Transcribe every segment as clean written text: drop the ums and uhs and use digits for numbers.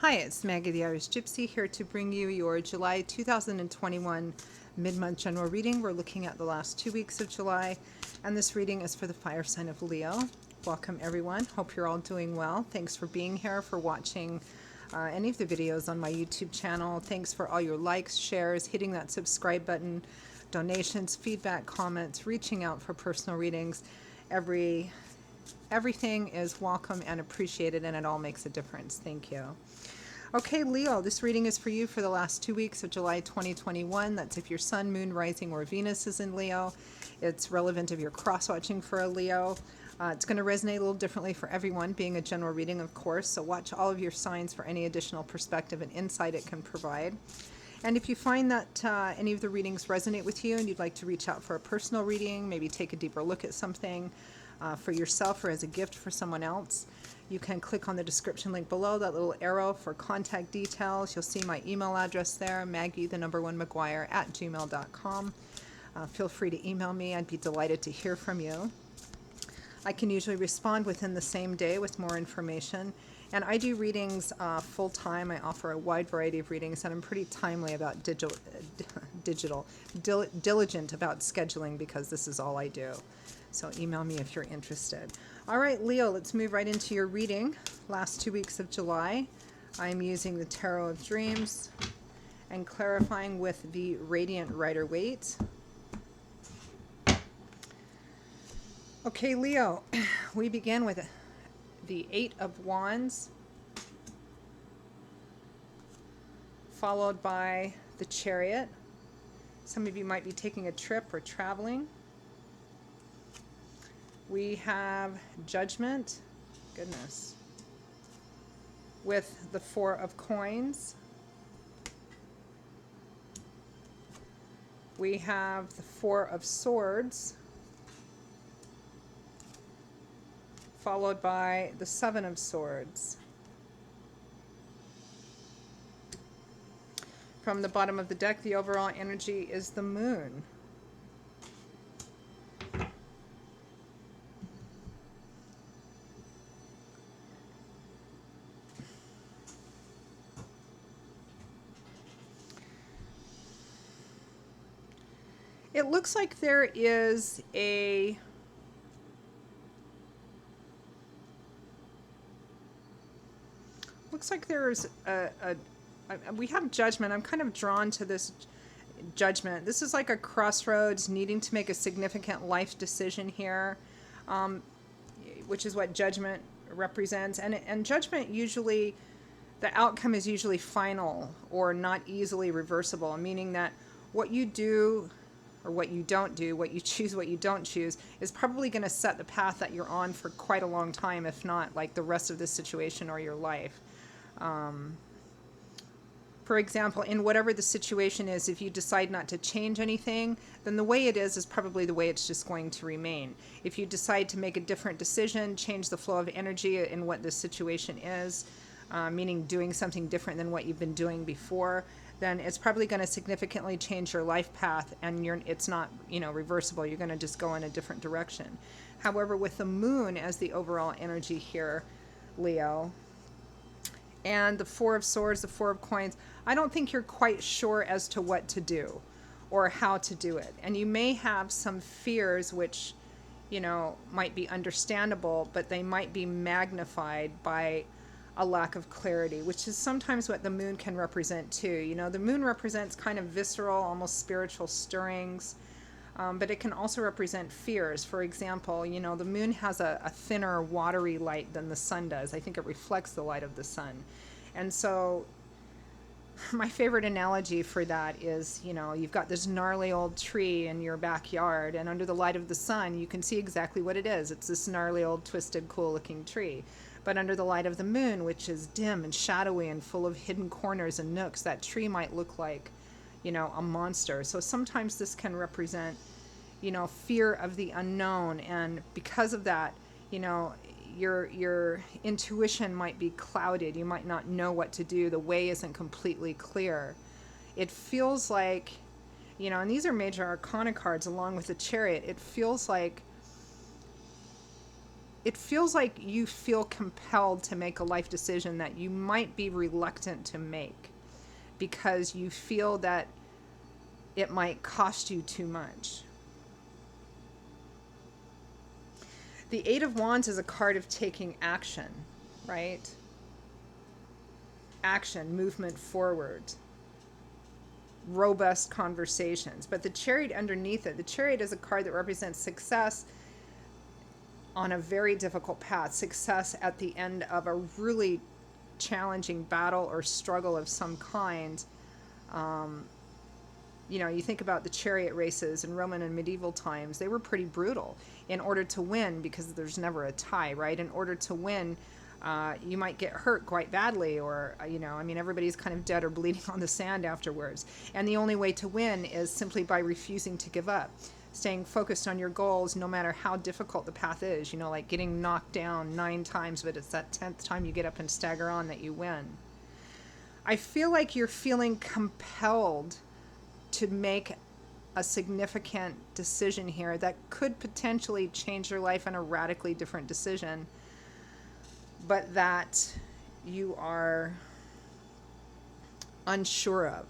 Hi, it's Maggie the Irish Gypsy here to bring you your July 2021 mid-month general reading. We're looking at the last 2 weeks of July, and this reading is for the fire sign of Leo. Welcome everyone. Hope you're all doing well. Thanks for being here, for watching any of the videos on my YouTube channel. Thanks for all your likes, shares, hitting that subscribe button, donations, feedback, comments, reaching out for personal readings. Everything is welcome and appreciated, and it all makes a difference. Thank you. Okay, Leo, this reading is for you for the last 2 weeks of July 2021. That's if your sun, moon, rising, or Venus is in Leo. It's relevant if you're cross-watching for a Leo. It's going to resonate a little differently for everyone, being a general reading, of course. So watch all of your signs for any additional perspective and insight it can provide. And if you find that any of the readings resonate with you and you'd like to reach out for a personal reading, maybe take a deeper look at something for yourself or as a gift for someone else, you can click on the description link below, that little arrow for contact details. You'll see my email address there, maggie1maguire@gmail.com. Feel free to email me. I'd be delighted to hear from you. I can usually respond within the same day with more information. And I do readings full time. I offer a wide variety of readings, and I'm pretty timely about diligent about scheduling because this is all I do. So email me if you're interested. All right, Leo, let's move right into your reading. Last 2 weeks of July, I'm using the Tarot of Dreams and clarifying with the Radiant Rider-Waite. Okay, Leo, we begin with the Eight of Wands, followed by the Chariot. Some of you might be taking a trip or traveling. We have Judgment, goodness, with the Four of Coins. We have the Four of Swords, followed by the Seven of Swords. From the bottom of the deck, the overall energy is the Moon. It looks like there is we have Judgment. I'm kind of drawn to this Judgment. This is like a crossroads, needing to make a significant life decision here, which is what Judgment represents. And Judgment usually, the outcome is usually final or not easily reversible, meaning that what you do or what you don't do, what you choose, what you don't choose, is probably going to set the path that you're on for quite a long time, if not like the rest of this situation or your life. For example, in whatever the situation is, if you decide not to change anything, then the way it is probably the way it's just going to remain. If you decide to make a different decision, change the flow of energy in what this situation is, meaning doing something different than what you've been doing before, then it's probably going to significantly change your life path, and it's not, reversible. You're going to just go in a different direction. However, with the Moon as the overall energy here, Leo, and the Four of Swords, the Four of Coins, I don't think you're quite sure as to what to do or how to do it. And you may have some fears which, might be understandable, but they might be magnified by a lack of clarity, which is sometimes what the Moon can represent too. The Moon represents kind of visceral, almost spiritual stirrings, but it can also represent fears. For example, the Moon has a thinner, watery light than the Sun does. I think it reflects the light of the Sun. And so my favorite analogy for that is, you've got this gnarly old tree in your backyard, and under the light of the sun, you can see exactly what it is. It's this gnarly old, twisted, cool-looking tree. But under the light of the Moon, which is dim and shadowy and full of hidden corners and nooks, that tree might look like, a monster. So sometimes this can represent, fear of the unknown. And because of that, your intuition might be clouded. You might not know what to do. The way isn't completely clear. It feels like, and these are major arcana cards along with the Chariot. It feels like it feels like you feel compelled to make a life decision that you might be reluctant to make because you feel that it might cost you too much. The Eight of Wands is a card of taking action, right? Action, movement forward, robust conversations. But the Chariot underneath it, the Chariot is a card that represents success on a very difficult path, success at the end of a really challenging battle or struggle of some kind. You think about the chariot races in Roman and medieval times, they were pretty brutal. In order to win, because there's never a tie, right? In order to win, you might get hurt quite badly, or, everybody's kind of dead or bleeding on the sand afterwards. And the only way to win is simply by refusing to give up, staying focused on your goals no matter how difficult the path is, like getting knocked down 9 times, but it's that 10th time you get up and stagger on that you win. I feel like you're feeling compelled to make a significant decision here that could potentially change your life in a radically different decision, but that you are unsure of.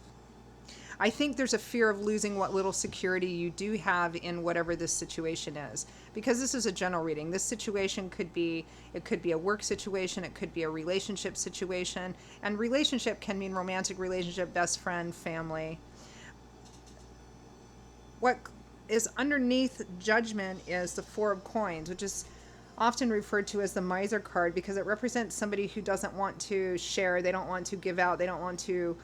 I think there's a fear of losing what little security you do have in whatever this situation is, because this is a general reading. This situation could be a work situation, it could be a relationship situation, and relationship can mean romantic relationship, best friend, family. What is underneath Judgment is the Four of Coins, which is often referred to as the miser card because it represents somebody who doesn't want to share, they don't want to give out, they don't want to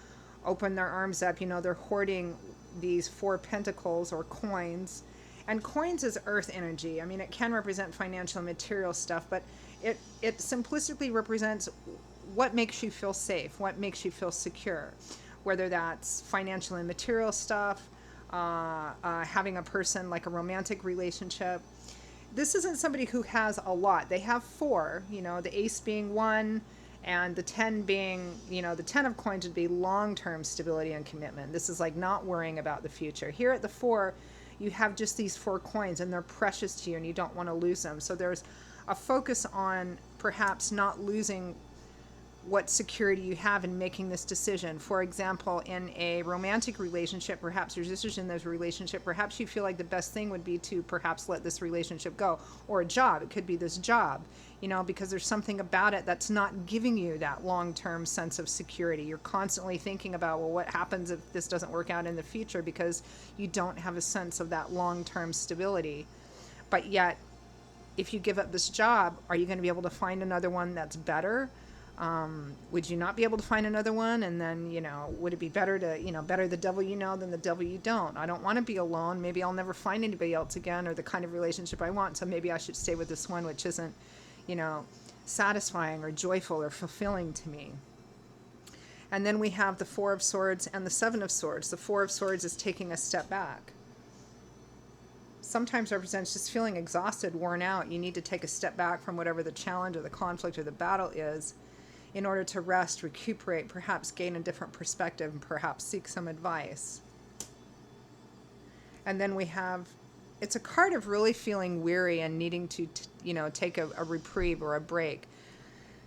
open their arms up. They're hoarding these 4 pentacles or coins. And coins is earth energy. It can represent financial and material stuff, but it simplistically represents what makes you feel safe, what makes you feel secure, whether that's financial and material stuff, having a person like a romantic relationship. This isn't somebody who has a lot. They have 4, the ace being 1, and the 10 being, the 10 of coins would be long-term stability and commitment. This is like not worrying about the future. Here at the 4, you have just these 4 coins, and they're precious to you, and you don't want to lose them. So there's a focus on perhaps not losing what security you have in making this decision. For example, in a romantic relationship, perhaps your sister's in this relationship, perhaps you feel like the best thing would be to perhaps let this relationship go. Or a job, it could be this job, because there's something about it that's not giving you that long-term sense of security. You're constantly thinking about, well, what happens if this doesn't work out in the future, because you don't have a sense of that long-term stability. But yet, if you give up this job, are you going to be able to find another one that's better? Would you not be able to find another one? And then, would it be better to, better the devil you know than the devil you don't? I don't want to be alone. Maybe I'll never find anybody else again, or the kind of relationship I want. So maybe I should stay with this one, which isn't, satisfying or joyful or fulfilling to me. And then we have the 4 of Swords and the 7 of Swords. The 4 of Swords is taking a step back. Sometimes represents just feeling exhausted, worn out. You need to take a step back from whatever the challenge or the conflict or the battle is, in order to rest, recuperate, perhaps gain a different perspective, and perhaps seek some advice. And then we have, it's a card of really feeling weary and needing to, take a reprieve or a break.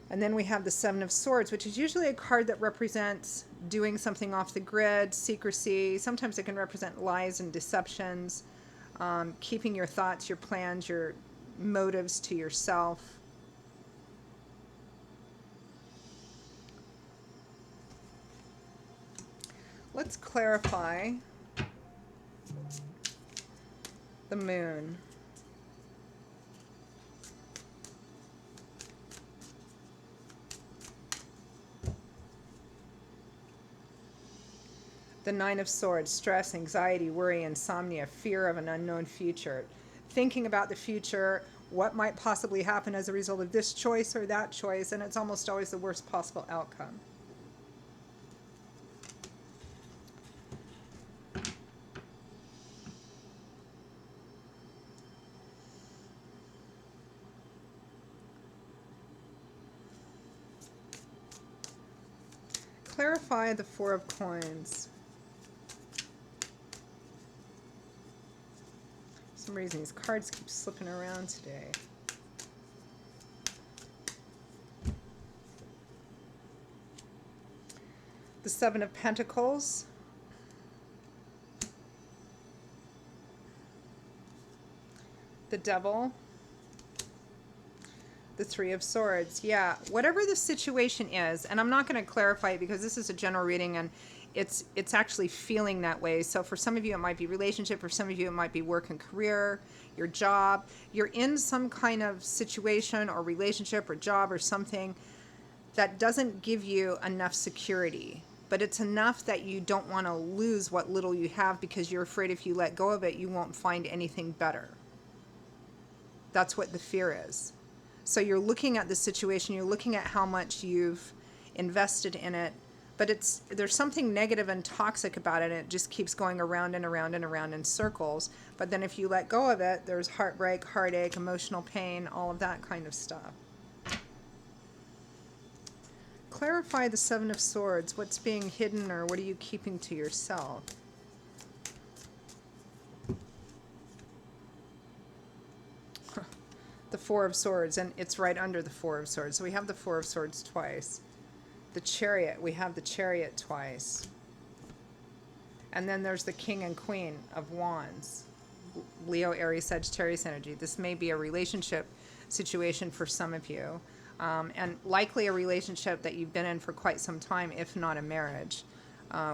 And then we have the 7 of Swords, which is usually a card that represents doing something off the grid, secrecy. Sometimes it can represent lies and deceptions, keeping your thoughts, your plans, your motives to yourself. Let's clarify the Moon. The 9 of Swords, stress, anxiety, worry, insomnia, fear of an unknown future. Thinking about the future, what might possibly happen as a result of this choice or that choice, and it's almost always the worst possible outcome. Clarify the 4 of Coins. For some reason these cards keep slipping around today. The Seven of Pentacles. The Devil. The Three of Swords. Yeah, whatever the situation is, and I'm not going to clarify it because this is a general reading and it's actually feeling that way. So for some of you it might be relationship, for some of you it might be work and career, your job. You're in some kind of situation or relationship or job or something that doesn't give you enough security, but it's enough that you don't want to lose what little you have because you're afraid if you let go of it you won't find anything better. That's what the fear is. So you're looking at the situation, you're looking at how much you've invested in it, but there's something negative and toxic about it, and it just keeps going around and around and around in circles. But then if you let go of it, there's heartbreak, heartache, emotional pain, all of that kind of stuff. Clarify the Seven of Swords. What's being hidden, or what are you keeping to yourself? The Four of Swords, and it's right under the Four of Swords. So we have the Four of Swords twice. The Chariot, we have the Chariot twice. And then there's the King and Queen of Wands. Leo, Aries, Sagittarius energy. This may be a relationship situation for some of you. And likely a relationship that you've been in for quite some time, if not a marriage,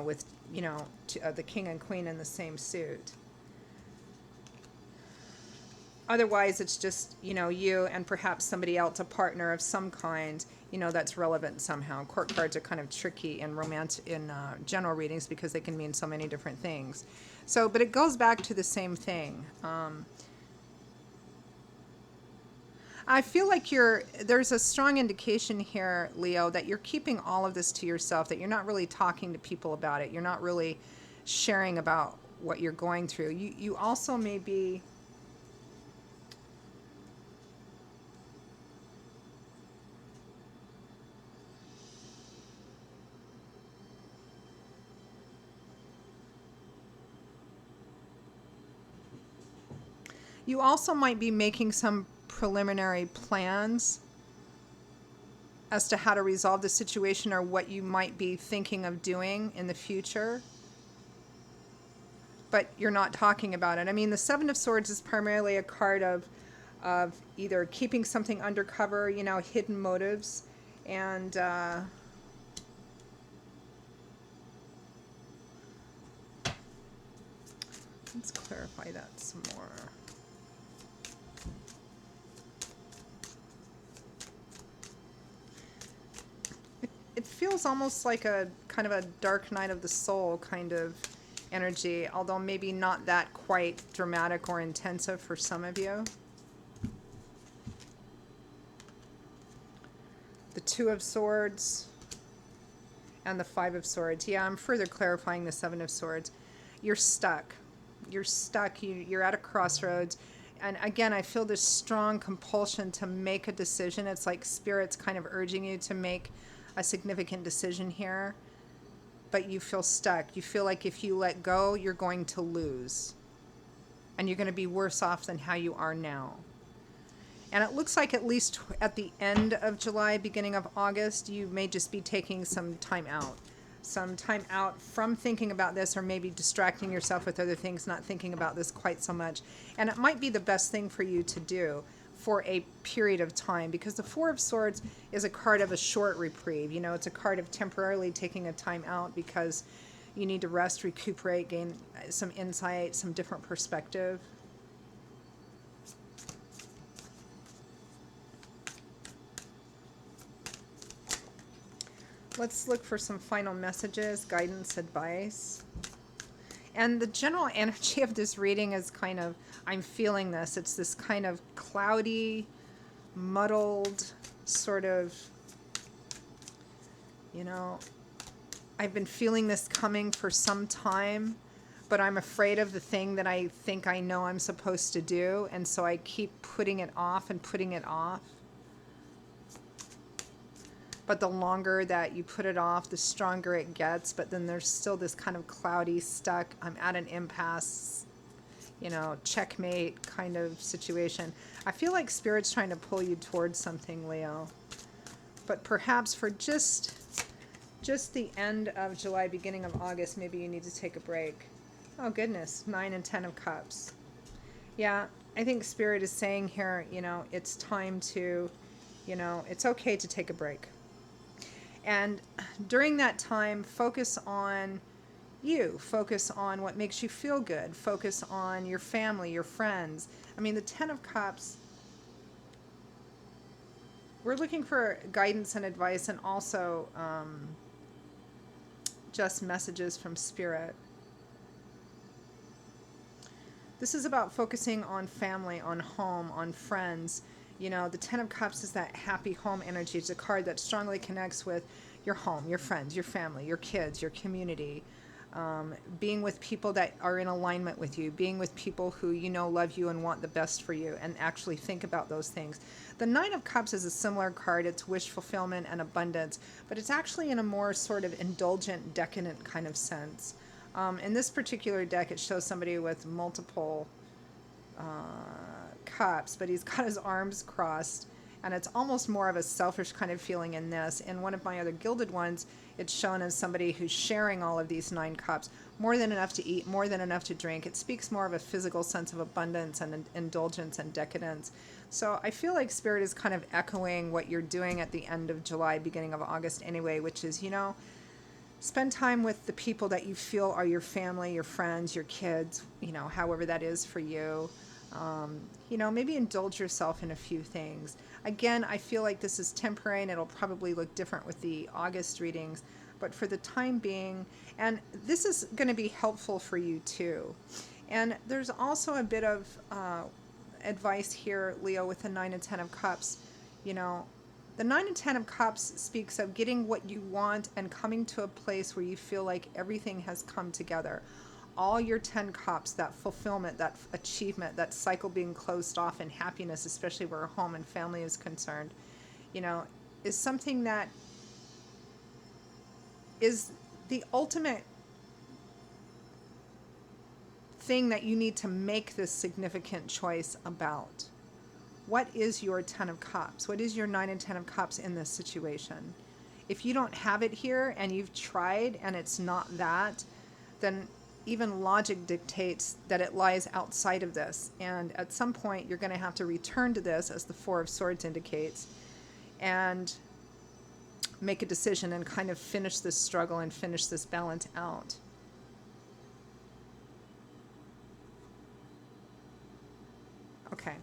with, you know, the King and Queen in the same suit. Otherwise, it's just, you know, you and perhaps somebody else, a partner of some kind, you know, that's relevant somehow. Court cards are kind of tricky in general readings because they can mean so many different things. So, but it goes back to the same thing. I feel like there's a strong indication here, Leo, that you're keeping all of this to yourself, that you're not really talking to people about it. You're not really sharing about what you're going through. You also may be... You also might be making some preliminary plans as to how to resolve the situation or what you might be thinking of doing in the future, but you're not talking about it. I mean, the Seven of Swords is primarily a card of either keeping something undercover, you know, hidden motives, and let's clarify that some more. It feels almost like a kind of a dark night of the soul kind of energy, although maybe not that quite dramatic or intensive for some of you. The Two of Swords and the Five of Swords. Yeah, I'm further clarifying the Seven of Swords. You're stuck. You're stuck. You're at a crossroads. And again, I feel this strong compulsion to make a decision. It's like Spirit's kind of urging you to make a significant decision here, but you feel stuck. You feel like if you let go, you're going to lose, and you're going to be worse off than how you are now. And it looks like at least at the end of July, beginning of August, you may just be taking some time out from thinking about this, or maybe distracting yourself with other things, not thinking about this quite so much. And it might be the best thing for you to do for a period of time, because the Four of Swords is a card of a short reprieve. You know, it's a card of temporarily taking a time out because you need to rest, recuperate, gain some insight, some different perspective. Let's look for some final messages, guidance, advice. And the general energy of this reading is kind of, I'm feeling this. It's this kind of cloudy, muddled sort of, you know, I've been feeling this coming for some time, but I'm afraid of the thing that I think I know I'm supposed to do. And so I keep putting it off and putting it off. But the longer that you put it off, the stronger it gets. But then there's still this kind of cloudy, stuck, I'm at an impasse, you know, checkmate kind of situation. I feel like Spirit's trying to pull you towards something, Leo. But perhaps for just just the end of July, beginning of August, maybe you need to take a break. Oh, goodness. 9 and 10 of Cups. Yeah, I think Spirit is saying here, it's time to, it's okay to take a break. And during that time, focus on you. Focus on what makes you feel good. Focus on your family, your friends. I mean, the 10 of Cups, we're looking for guidance and advice, and also just messages from Spirit. This is about focusing on family, on home, on friends. The 10 of Cups is that happy home energy. It's a card that strongly connects with your home, your friends, your family, your kids, your community. Being with people that are in alignment with you, being with people who love you and want the best for you, and actually think about those things. The 9 of Cups is a similar card. It's wish fulfillment and abundance, but it's actually in a more sort of indulgent, decadent kind of sense. In this particular deck, it shows somebody with multiple cups, but he's got his arms crossed, and it's almost more of a selfish kind of feeling in this. In one of my other gilded ones, it's shown as somebody who's sharing all of these 9 cups, more than enough to eat, more than enough to drink. It speaks more of a physical sense of abundance and indulgence and decadence. So I feel like Spirit is kind of echoing what you're doing at the end of July, beginning of August anyway, which is, spend time with the people that you feel are your family, your friends, your kids, however that is for you. Maybe indulge yourself in a few things. Again, I feel like this is temporary, and it'll probably look different with the August readings, but for the time being, and this is going to be helpful for you too. And there's also a bit of advice here, Leo, with the 9 and 10 of Cups. The 9 and 10 of Cups speaks of getting what you want and coming to a place where you feel like everything has come together. All your 10 cups, that fulfillment, that achievement, that cycle being closed off, and happiness, especially where home and family is concerned, is something that is the ultimate thing that you need to make this significant choice about. What is your 10 of Cups? What is your 9 and 10 of Cups in this situation? If you don't have it here and you've tried and it's not that, then even logic dictates that it lies outside of this. And at some point, you're going to have to return to this, as the 4 of Swords indicates, and make a decision and kind of finish this struggle and finish this balance out. Okay.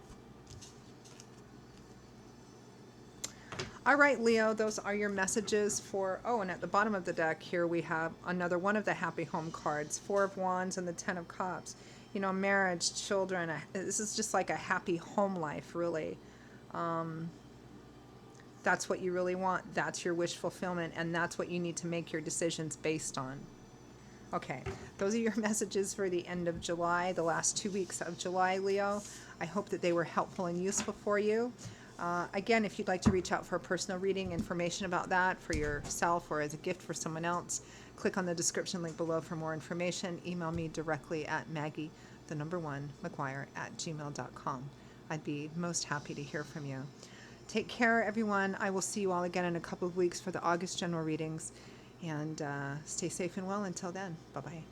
All right, Leo, those are your messages for, and at the bottom of the deck here we have another one of the Happy Home cards, 4 of Wands and the 10 of Cups. Marriage, children, this is just like a happy home life, really. That's what you really want. That's your wish fulfillment, and that's what you need to make your decisions based on. Okay, those are your messages for the end of July, the last 2 weeks of July, Leo. I hope that they were helpful and useful for you. Again, if you'd like to reach out for a personal reading, information about that for yourself or as a gift for someone else, click on the description link below for more information. Email me directly at Maggie1McGuire@gmail.com. I'd be most happy to hear from you. Take care, everyone. I will see you all again in a couple of weeks for the August general readings. And stay safe and well until then. Bye-bye.